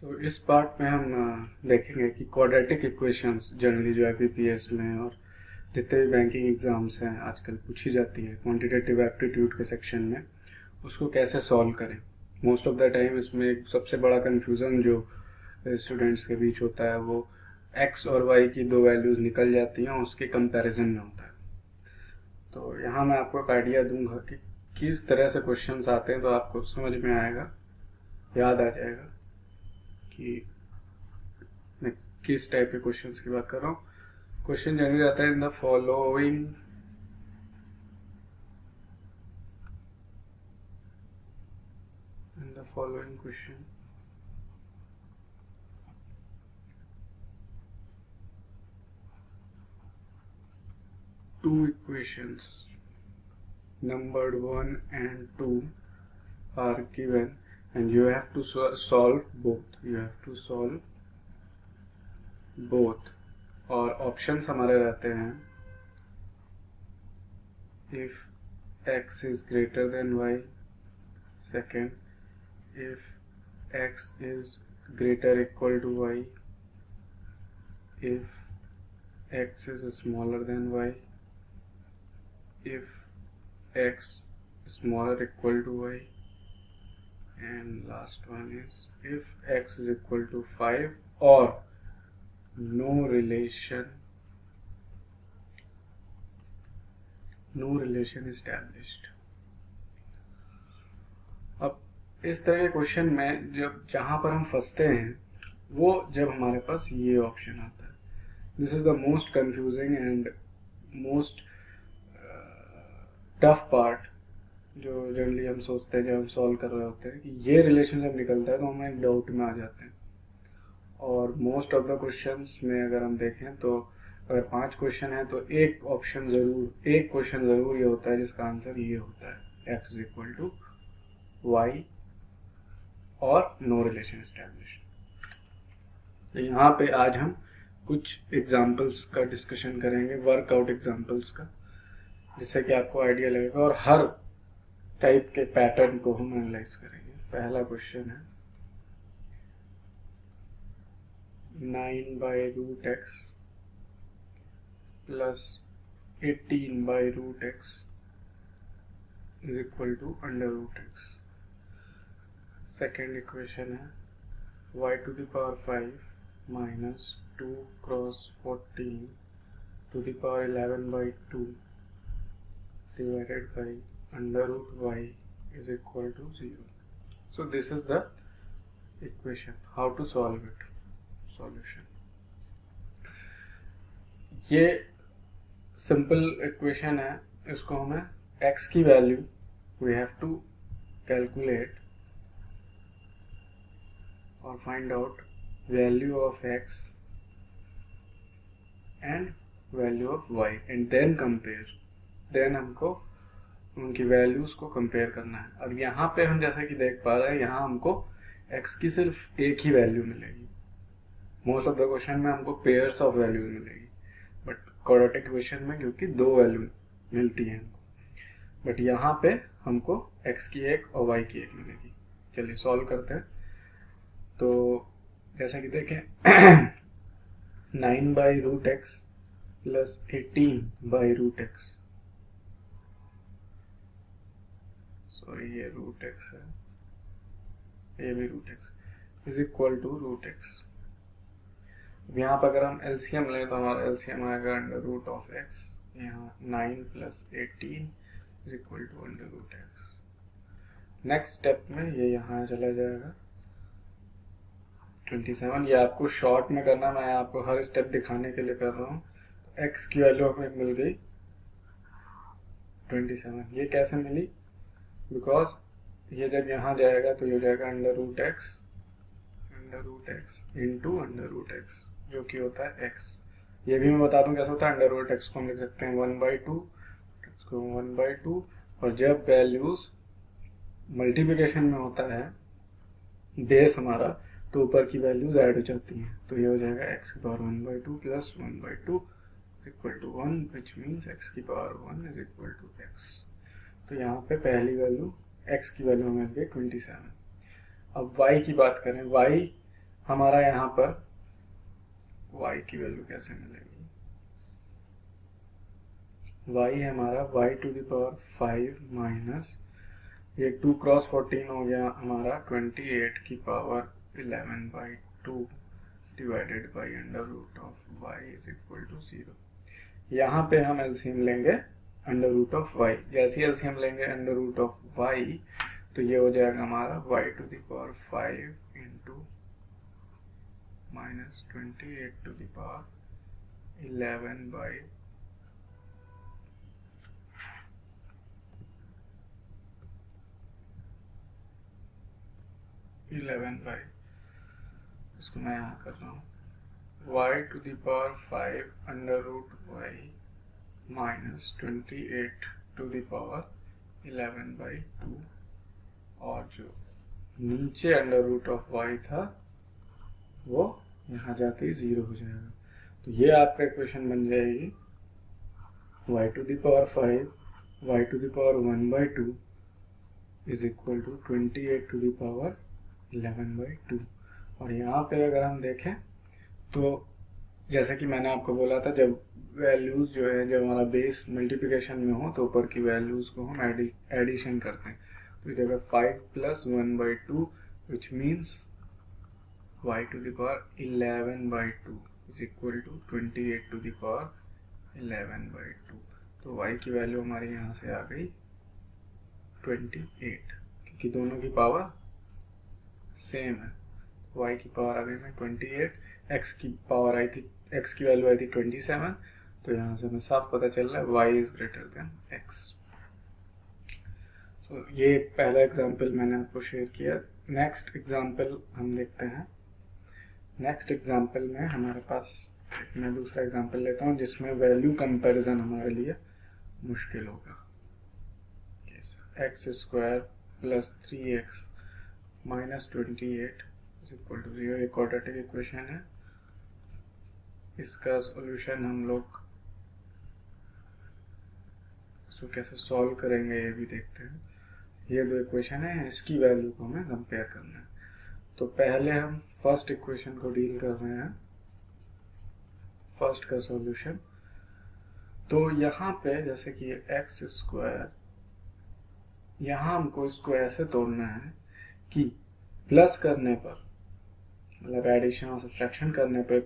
तो इस पार्ट में हम देखेंगे कि क्वाड्रेटिक इक्वेशंस जनरली जो IBPS में और जितने भी बैंकिंग एग्जाम्स हैं आजकल पूछी जाती है क्वांटिटेटिव एप्टीट्यूड के सेक्शन में, उसको कैसे सॉल्व करें। मोस्ट ऑफ द टाइम इसमें एक सबसे बड़ा कंफ्यूजन जो स्टूडेंट्स के बीच होता है वो x और y की दो वैल्यूज निकल जाती हैं, उसके कंपैरिजन में होता है। तो यहाँ मैं आपको एक आइडिया दूंगा कि किस तरह से क्वेश्चंस आते हैं, तो आपको समझ में आएगा, याद आ जाएगा कि मैं किस टाइप के क्वेश्चंस की बात कर रहा हूँ। क्वेश्चन जनरली आता है in the following question two equations numbered 1 and 2 are given and you have to solve both और ऑप्शंस हमारे रहते हैं if x is greater than y, second if x is greater equal to y, if x is smaller than y, if x smaller equal to y, and last one is if x is equal to 5 or no relation established। अब इस तरह के question में जहां पर हम फंसते हैं वो जब हमारे पास ये ऑप्शन आता है, this is the most confusing and most tough part, जो जनरली हम सोचते हैं जब हम सॉल्व कर रहे होते हैं कि ये रिलेशन जब निकलता है तो हम एक डाउट में आ जाते हैं। और मोस्ट ऑफ द क्वेश्चंस में अगर हम देखें तो अगर 5 क्वेश्चन है तो एक क्वेश्चन जरूर ये होता है जिसका आंसर ये होता है x is equal to y और नो रिलेशन एस्टैब्लिश्ड। तो यहाँ पे आज हम कुछ एग्जाम्पल्स का डिस्कशन करेंगे, वर्कआउट एग्जाम्पल्स का, जिससे कि आपको आइडिया लगेगा और हर टाइप के पैटर्न को हम एनालाइज करेंगे। पहला क्वेश्चन है 9/√x plus 18/√x is equal to √x। Second equation है y⁵ minus 2 cross 14⁻11/2 divided by √y is equal to 0. So this is the equation. How to solve it? Solution. ये simple equation है, इसको हमें x की value we have to calculate or find out value of x and value of y and then compare, then हमको उनकी values को compare करना है। अब यहाँ पे हम जैसे कि देख पा रहे हैं, यहाँ हमको x की सिर्फ एक ही वैल्यू मिलेगी। मोस्ट ऑफ द क्वेश्चन में हमको पेयर्स ऑफ वैल्यूज मिलेगी, बट क्वाड्रेटिक इक्वेशन में क्योंकि दो वैल्यू मिलती हैं, बट यहाँ पे हमको x की एक और y की एक मिलेगी। चलिए सॉल्व करते हैं। तो जैसा कि देखें 9/√x प्लस 18/√x, सॉरी ये √x है, ये भी √x is equal to √x। यहाँ पर अगर हम एलसीएम लें तो हमारा एलसीएम आएगा √x, यहाँ 9 plus 18 is equal to √x। Next step में ये यहाँ चला जाएगा 27। ये आपको शॉर्ट में करना, मैं आपको हर स्टेप दिखाने के लिए कर रहा हूँ। तो x की वैल्यू हमें मिल गई 27। ये कैसे मिली? बिकॉज ये जब यहाँ जाएगा तो ये हो जाएगा √x इंटू √x, जो कि होता है x। ये भी मैं बता दूं कैसे होता है। √x को हम लिख सकते हैं 1/2, और जब वैल्यूज मल्टीप्लिकेशन में होता है बेस हमारा, तो ऊपर की वैल्यूज ऐड हो जाती हैं। तो ये हो जाएगा x⁴1/2 plus 1/2 equal to 1, which means x⁴1 is equal to x। तो यहाँ पे पहली वैल्यू x की वैल्यू हमें मिल गई 27। अब y की बात करें, y हमारा यहाँ पर y की वैल्यू कैसे मिलेगी? y है हमारा y to the power 5 minus ये 2 क्रॉस 14 हो गया हमारा 28 की power 11/2 divided by under root of y is equal to 0। यहाँ पे हम एलसीएम लेंगे अंडर रूट ऑफ y। जैसे ही एलसीएम लेंगे अंडर रूट ऑफ y तो ये हो जाएगा हमारा y to the power 5 into minus 28 to the power 11/2 इसको मैं यहाँ कर रहा हूँ y to the power 5 under root y minus 28 to the power 11/2 और जो नीचे अंडर रूट ऑफ y था वो यहाँ जाके 0 हो जाएगा। तो ये आपका इक्वेशन बन जाएगी y to the power 5 y to the power 1/2 is equal to 28 to the power 11/2। और यहाँ पे अगर हम देखें तो जैसा कि मैंने आपको बोला था, जब वैल्यूज जो है जब हमारा बेस मल्टीप्लिकेशन में हो तो ऊपर की वैल्यूज को हम एडिशन करते हैं। तो जगह 5 plus 1/2 which means y to the power 11/2 is equal to 28 to the power 11/2। तो y की वैल्यू हमारी यहाँ से आ गई 28, क्योंकि दोनों की पावर सेम है। y की पावर आ गई में 28, x की पावर आई थी, x की वैल्यू आई थी 27। तो यहाँ से हमें साफ पता चल रहा है y is greater than x। तो ये पहला एग्जांपल मैंने आपको शेयर किया। नेक्स्ट एग्जांपल हम देखते हैं। नेक्स्ट एग्जांपल में हमारे पास मैं दूसरा एग्जांपल लेता हूँ जिसमें वैल्यू कंपैरिजन हमारे लिए मुश्किल होगा। x square plus 3x minus 28 is equal to 0 एक क्वाड्रेटिक इक्वेशन है। इसका सॉल्यूशन हम लोग इसको कैसे सॉल्व करेंगे ये भी देखते हैं। ये दो इक्वेशन है, इसकी वैल्यू को हमें कंपेयर करना है। तो पहले हम फर्स्ट इक्वेशन को डील कर रहे हैं, फर्स्ट का सॉल्यूशन। तो यहाँ पे जैसे कि एक्स स्क्वायर, यहाँ हमको इसको ऐसे तोड़ना है कि प्लस करने पर मतलब एडिशन और सब्ट्रैक्शन करने पे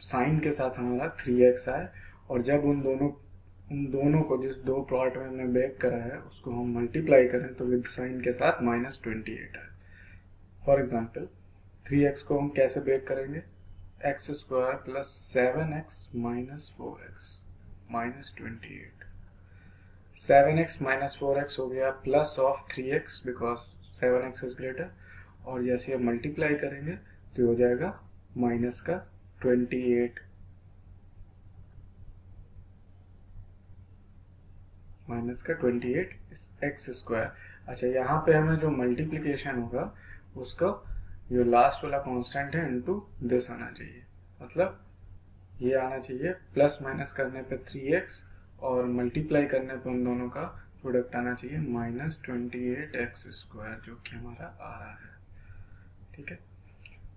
साइन के साथ हमारा 3x आए, और जब उन दोनों को जिस दो प्लॉट में हमने ब्रेक करा है उसको हम मल्टीप्लाई करें तो विद साइन के साथ माइनस 28 आए। फॉर एग्जाम्पल 3x को हम कैसे ब्रेक करेंगे? X square plus 7x minus 4x minus 28। 7x minus 4x हो गया plus of 3x because 7x is greater, और जैसे हम मल्टीप्लाई करेंगे तो हो जाएगा माइनस का 28 माइनस का 28 एक्स स्क्वायर। अच्छा, यहाँ पे हमें जो मल्टीप्लिकेशन होगा उसका जो लास्ट वाला कांस्टेंट है इनटू दिस आना चाहिए, मतलब ये आना चाहिए प्लस माइनस करने पे 3x और मल्टीप्लाई करने पे उन दोनों का प्रोडक्ट आना चाहिए माइनस 28 एक्स स्क्वायर, जो कि हमारा आ रहा है। ठीक है,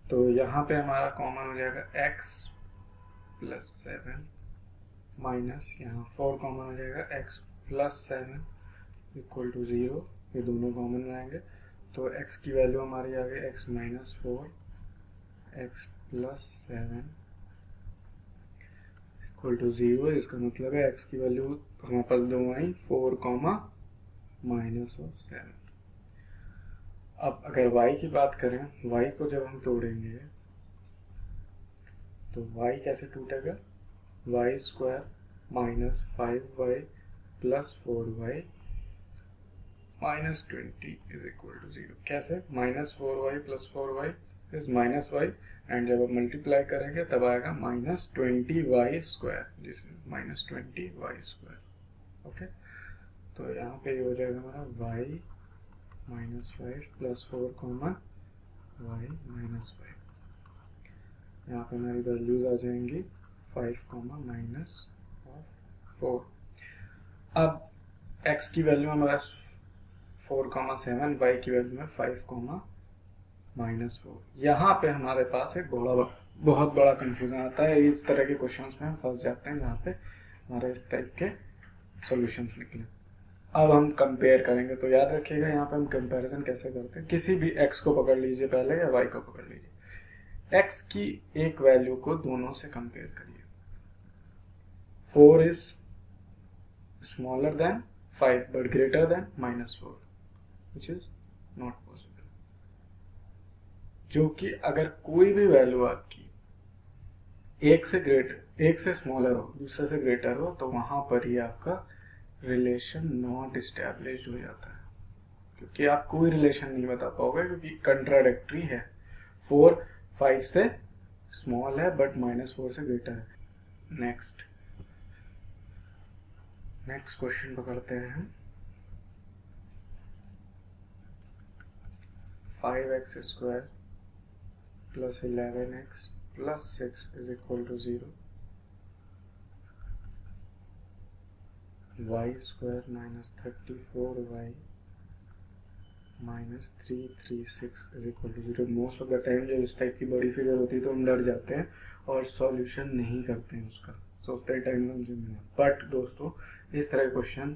तो यहाँ पे हमारा कॉमन हो जाएगा x प्लस 7 माइनस यहाँ 4 कॉमन हो जाएगा x प्लस 7 इक्वल टू 0। ये दोनों कॉमन रहेंगे तो x की वैल्यू हमारी आ गई x minus 4 x plus 7 equal to 0। इसका मतलब है x की वैल्यू हमारे पास दो आई 4 कॉमा माइनस ऑफ 7। अब अगर y की बात करें, y को जब हम तोड़ेंगे तो y कैसे टूटेगा? y square minus 5y plus 4y minus 20 is equal to 0। कैसे? Minus 4y plus 4y is minus y, and जब हम मल्टीप्लाई करेंगे तब आएगा minus 20y square, this is minus 20y square. Okay, तो यहाँ पे हो जाएगा हमारा y minus 5 plus 4 common y minus 5। यहाँ पे हमारी वैल्यूज आ जाएंगी 5 कॉमा माइनस 4। अब x की वैल्यू हमारा 4 कॉमा 7, y की वैल्यू है 5 कॉमा -4। यहाँ पे हमारे पास एक बहुत बड़ा कंफ्यूजन आता है। इस तरह के क्वेश्चंस में हम फंस जाते हैं जहाँ पे हमारे इस टाइप के सॉल्यूशंस निकले। अब हम कंपेयर करेंगे, तो याद रखिएगा यहाँ पे हम कंपैरिजन कैसे करते हैं। किसी भी x को पकड़ लीजिए पहले या y को पकड़ लीजिए, x की एक वैल्यू को दोनों से कंपेयर करिए। 4 is smaller then 5 but greater than -4, which is not possible. जो कि अगर कोई भी वैल्यू आपकी एक से स्मॉलर हो, दूसरे से ग्रेटर हो, तो वहां पर ही आपका रिलेशन नॉट इस्टेब्लिश हो जाता है, क्योंकि आप कोई रिलेशन नहीं बता पाओगे, क्योंकि कंट्राडिक्टरी है। 4 5 से स्मॉल है बट -4 से ग्रेटर है। नेक्स्ट क्वेश्चन पकड़ते हैं। 5x² + 11x + 6 = 0, y² - 34y - 336 = 0। Most of the time जब इस टाइप की बड़ी फिगर होती है तो हम डर जाते हैं और सॉल्यूशन नहीं करते हैं उसका, सोचते हैं टाइम कंज्यूमिंग है। बट दोस्तों, इस तरह के क्वेश्चन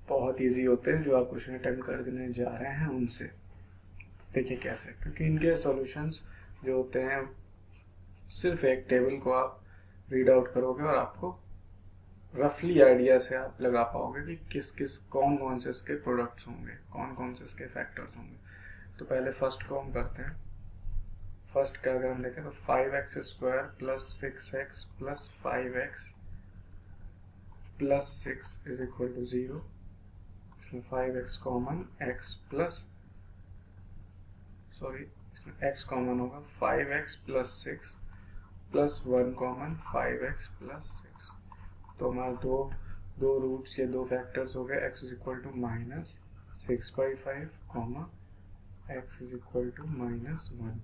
बहुत इजी होते हैं। जो आप क्वेश्चन अटेम्प्ट करने जा रहे हैं उनसे देखिए कैसे, क्योंकि इनके सॉल्यूशंस जो होते हैं, सिर्फ एक टेबल को आप रीड आउट करोगे और आपको रफली आइडिया से आप लगा पाओगे कि कौन कौन से इसके प्रोडक्ट्स होंगे, कौन कौन से इसके फैक्टर्स होंगे। तो पहले फर्स्ट को हम करते हैं। फर्स्ट का अगर हम देखें तो 5x² + 6x + 5x + 6 = 0। इसमें 5x कॉमन, इसमें x कॉमन होगा, 5x + 6 + 1 कॉमन, 5x + 6। तो हमारे दो रूट्स या दो फैक्टर्स हो गए। x = -6/5, x -1,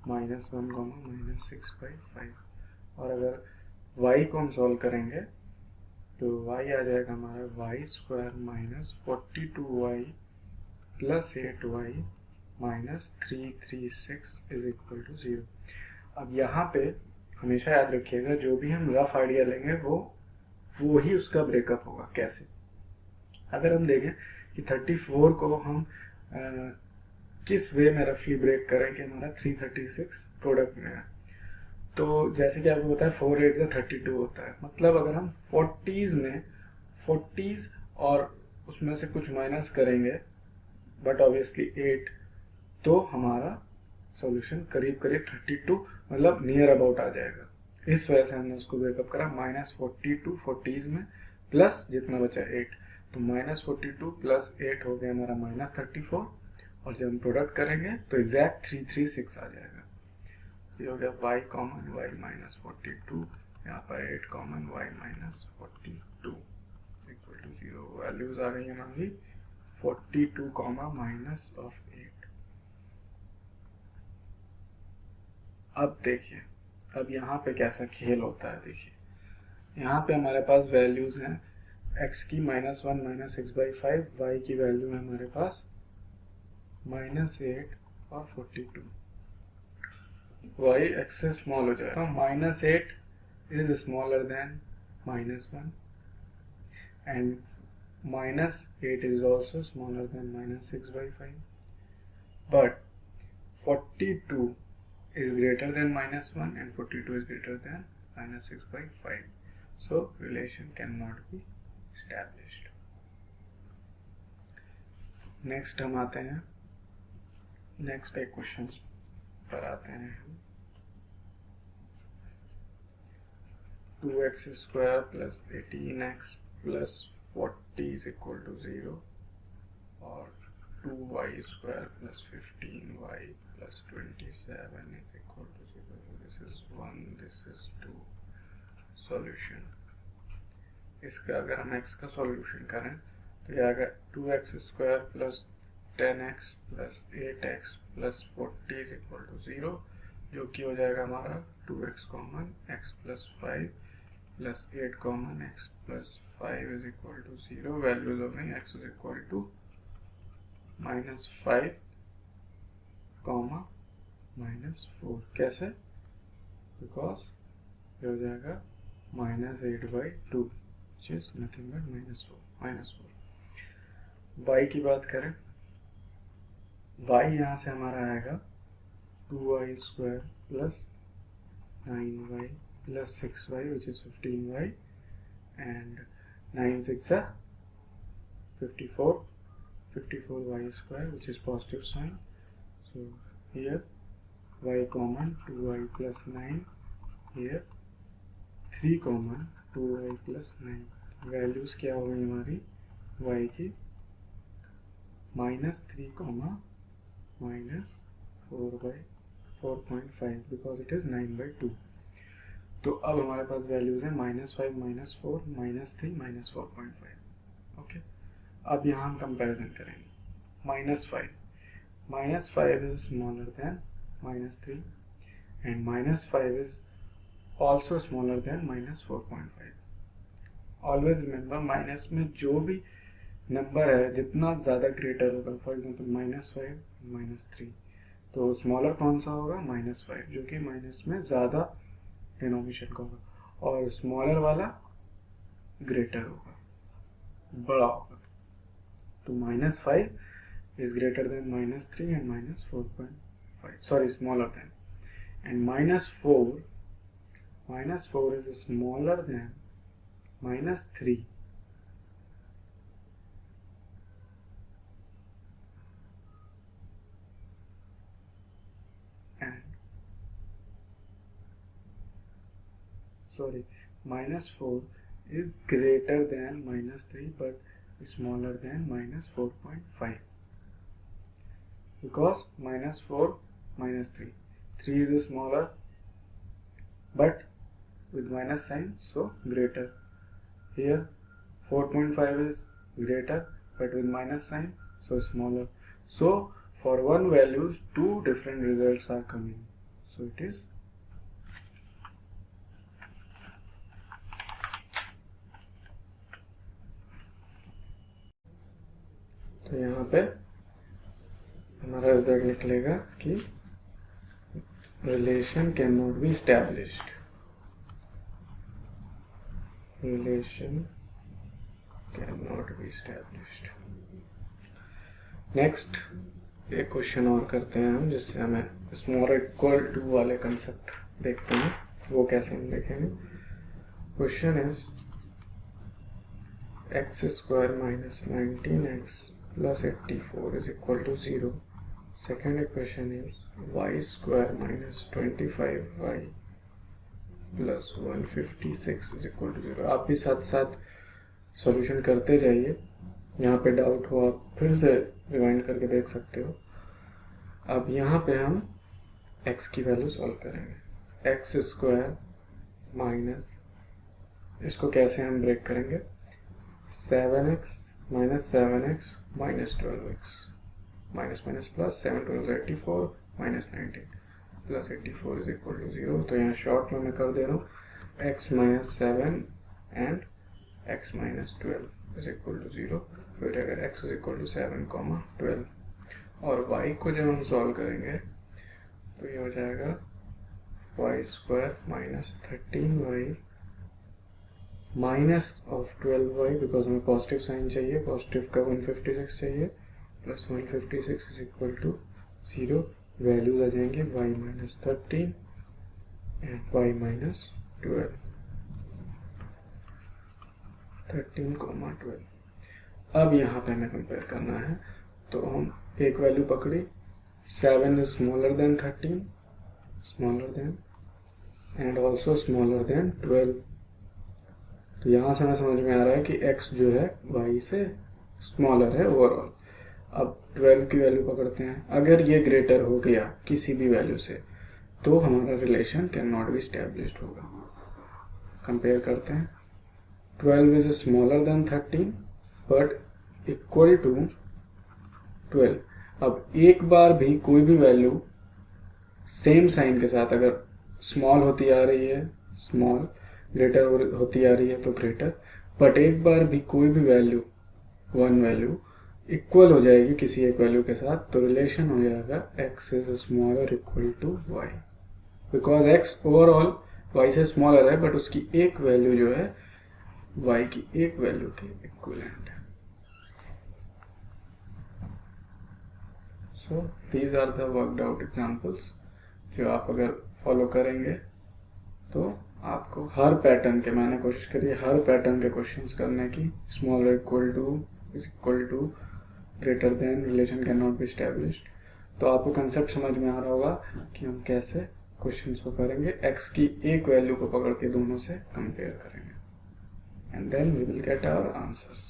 -6/5। और अगर y को हम सॉल्व करेंगे तो y आ जाएगा हमारा y² - 42y + 8y - 336 = 0। अब यहाँ पे हमेशा याद रखिएगा, जो भी हम रफ आइडिया लेंगे वो ही उसका ब्रेकअप होगा। कैसे? अगर हम देखें कि 34 को हम किस वे में रफली ब्रेक करें कि हमारा 336 प्रोडक्ट में है, तो जैसे कि आपको पता है 4 8 का 32 होता है। मतलब अगर हम 40s और उसमें से कुछ माइनस करेंगे, बट ऑब्वियसली 8, तो हमारा सॉल्यूशन करीब 32 मतलब नियर अबाउट आ जाएगा। इस वजह से हमने उसको ब्रेकअप करा -42 40s में, प्लस जितना बचा 8, तो -42 + 8 हो गया हमारा -34। और जब हम प्रोडक्ट करेंगे तो एग्जैक्ट 336 आ जाएगा। ये हो गया y कॉमन y - 42, यहाँ पर 8 कॉमन y - 42 = 0। वैल्यूज आ गई हमारी 42, -8। अब देखिए, अब यहाँ पे कैसा खेल होता है। देखिए यहाँ पे हमारे पास वैल्यूज हैं x की -1 - 6/5, y की वैल्यू है हमारे पास -8 और 42। y x से स्मॉल हो जाएगा, -8 is smaller then -1 and -8 is also smaller than -6/5, but 42 is greater than -1 and 42 is greater than -6/5. So relation cannot be established. Next हम आते हैं, नेक्स्ट एक क्वेश्चन पर आते हैं हम। 2x² + 18x + 40 = 0 और 2y² + 15y + 27 = 0। This is 1, this is 2। Solution, इसका अगर हम x का सॉल्यूशन करें तो यह आएगा 2x² + 10x + 8x + 40 = 0, जो कि हो जाएगा हमारा 2x common x + 5 + 8 common x + 5 = 0। Values हो गई x = -5 कॉमा -4। कैसे? बिकॉज ये हो जाएगा -8/2 which is nothing but -4। y की बात करें, y यहाँ से हमारा आएगा 2y² + 9y + 6y which is 15y and 9 6 are 54y² which is positive sign. So here y common 2y + 9, here 3 common 2y + 9। Values क्या हो गई हमारी y की? -3, -4/4.5 बिकॉज इट इज 9/2। तो अब हमारे पास वैल्यूज है -5, -4, -3, -4.5। ओके, अब यहाँ हम कंपैरिजन करेंगे। -5 is smaller than -3 and -5 is also smaller than -4.5। Always remember, minus में जो भी नंबर है जितना ज़्यादा ग्रेटर होगा, फॉर एग्जांपल -5, -3, तो स्मॉलर कौन सा होगा? -5, जो कि माइनस में ज़्यादा डिनोमिनेशन का होगा, और स्मॉलर वाला ग्रेटर होगा, बड़ा होगा। तो -5 is greater than -3 and -4.5, sorry, smaller than, and -4 is smaller than -3 and -4 is greater than -3 but smaller than -4.5 because -4 -3 is smaller but with minus sign, so greater. Here 4.5 is greater but with minus sign, so smaller. So for one values two different results are coming, so it is तो यहाँ पे हमारा result निकलेगा कि relation can not be established. Relation cannot be established. Next एक question और करते हैं हम, जिससे हमें स्मॉल इक्वल टू वाले कंसेप्ट देखते हैं, वो कैसे हम देखेंगे। Question is x² - 19x + 84 is equal to 0. Second equation is y² - 25y + 156 is equal to 0। आप भी साथ साथ सॉल्यूशन करते जाइए, यहाँ पे डाउट हो आप फिर से रिवाइंड करके देख सकते हो। अब यहाँ पे हम x की वैल्यू सॉल्व करेंगे। x² माइनस, इसको कैसे हम ब्रेक करेंगे? 7x - 7x - 12x minus minus plus, 7 × 2 = 84 - 19 + 84 is equal to 0। तो यहाँ शॉर्ट में मैं कर दे रहा हूँ x - 7 and x - 12 is equal to 0। फिर अगर x is equal to 7, 12 और y को जब हम सॉल्व करेंगे तो ये हो जाएगा y² - 13y -12y, बिकॉज हमें पॉजिटिव साइन चाहिए, पॉजिटिव का 156 चाहिए, + 156 is equal to 0। वैल्यूज आ जाएंगे y - 13 and y - 12, 13, 12। अब यहाँ पे हमें कंपेयर करना है, तो हम एक वैल्यू पकड़ी, 7 is smaller than 13, smaller than and also smaller than 12। तो यहाँ से हमें समझ में आ रहा है कि x जो है y से स्मॉलर है ओवरऑल। अब 12 की वैल्यू पकड़ते हैं, अगर ये ग्रेटर हो गया किसी भी वैल्यू से तो हमारा relation can not be established होगा। कंपेयर करते हैं, 12 is smaller than 13 but equal to 12। अब एक बार भी कोई भी वैल्यू सेम साइन के साथ अगर स्मॉल होती आ रही है स्मॉल, ग्रेटर होती आ रही है तो ग्रेटर, बट एक बार भी कोई भी वैल्यू वन वैल्यू इक्वल हो जाएगी किसी एक वैल्यू के साथ, तो रिलेशन हो जाएगा x is smaller equal to y, because x overall y से स्मॉलर है, बट उसकी एक वैल्यू जो है y की एक वैल्यू के इक्विवेलेंट है। So these are the worked out examples, जो आप अगर फॉलो करेंगे तो आपको हर पैटर्न के, मैंने कोशिश करी हर पैटर्न के क्वेश्चंस करने की, smaller equal to is equal to greater than, relation can not be established. तो आपको कंसेप्ट समझ में आ रहा होगा कि हम कैसे क्वेश्चंस को करेंगे, x की एक वैल्यू को पकड़ के दोनों से कंपेयर करेंगे, and then we will get our answers.